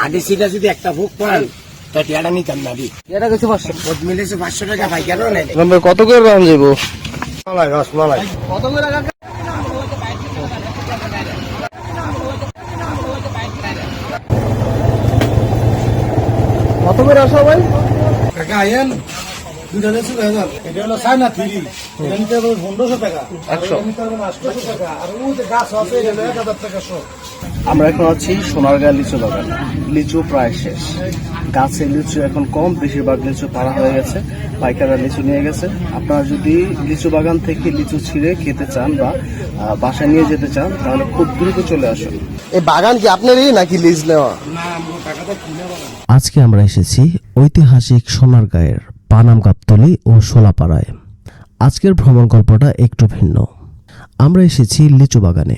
আদি সিটা যদি একটা বুক পান তো টিয়াটা নিতাম না দি এটা কিছু 500 কত মিলেছে 500 টাকা ভাই কেন নেই নম্বর কত করে দাম দেবো? মালাই রসমালাই কত করে কাকা? কত করে আসো ভাই? টাকা আইন দুটো দেশে হাজার এটা হলো চায়না থ্রি এটা নিতে হবে 1500 টাকা 100 নিতে হবে 800 টাকা আর ওই যে গাছ আছে এটা 1000 টাকা সব। আমরা এখন আছি সোনারগাঁ লিচু বাগান। লিচু প্রায় শেষ, গাছে লিচু এখন কম, বেশিরভাগ লিচু পাড়া হয়ে গেছে, পাইকাররা লিচু নিয়ে গেছে। আপনারা যদি লিচু বাগান থেকে লিচু ছিঁড়ে খেতে চান বা বাসায় নিয়ে যেতে চান তাহলে খুব দ্রুত চলে আসুন। এই বাগান কি আপনারই নাকি লিজ নেওয়া? না আমার টাকাটা কিনে বাগান। আজকে আমরা এসেছি ঐতিহাসিক সোনারগাঁয়ের পানাম গাবতলী ও শোলাপাড়ায়। আজকের ভ্রমণ গল্পটা একটু ভিন্ন। আমরা এসেছি লিচু বাগানে।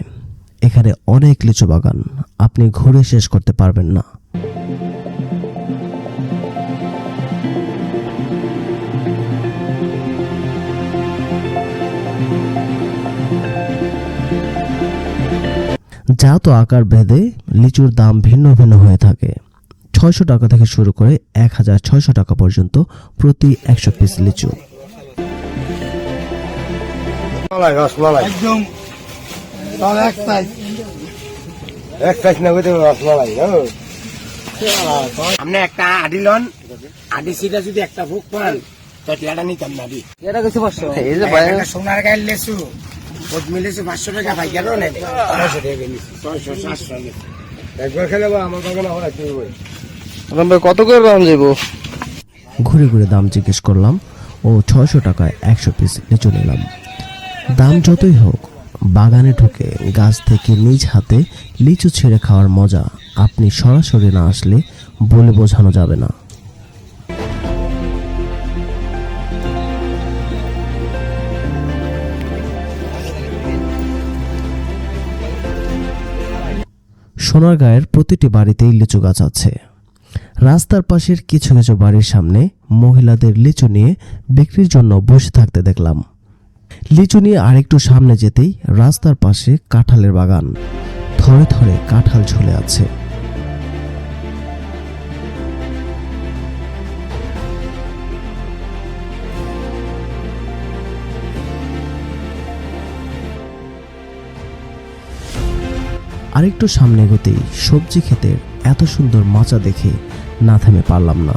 এখানে অনেক লিচু বাগান, আপনি ঘুরে শেষ করতে পারবেন না। জাত ও আকার ভেদে লিচুর দাম ভিন্ন ভিন্ন হয়ে থাকে। 600 টাকা থেকে শুরু করে 1600 টাকা পর্যন্ত প্রতি 100 পিস লিচু। মালাই রসমালাই একদম তার এক সাইজ না হইতে রসমালাই আপনি একটা আদিলন আদি সিটা যদি একটা বুক পান তো টিয়াটা নিতাম না দি এটা কিছু 500 এই যে ভাই সোনার গায়ের লেচু কত মিলেছে 500 টাকা ভাই কেন নেই 600 টাকা নিছি 600 700 একবার খেলে আমার বাগান আবার আসবে নম্বর কত করে দাম দেবো? ঘুরে ঘুরে দাম জিজ্ঞেস করলাম ও 600 টাকায় 100 পিস লিচু নিলাম। দাম যতই হোক, বাগানে ঢুকে গাছ থেকে নিজ হাতে লিচু ছিঁড়ে খাওয়ার মজা আপনি সরাসরি না আসলে বলে বোঝানো যাবে না। সোনারগাঁয়ের প্রতিটি বাড়িতেই লিচু গাছ আছে। রাস্তার পাশের কিছু কিছু বাড়ির সামনে মহিলাদের লিচু নিয়ে বিক্রির জন্য বসে থাকতে দেখলাম। লিচু নিয়ে আরেকটু সামনে যেতেই রাস্তার পাশে কাঁঠালের বাগান, থরে থরে কাঁঠাল ঝুলে আছে। আরেকটু সামনে এগোতেই সবজি ক্ষেতের এত সুন্দর মাচা দেখে না থেমে পারলাম না।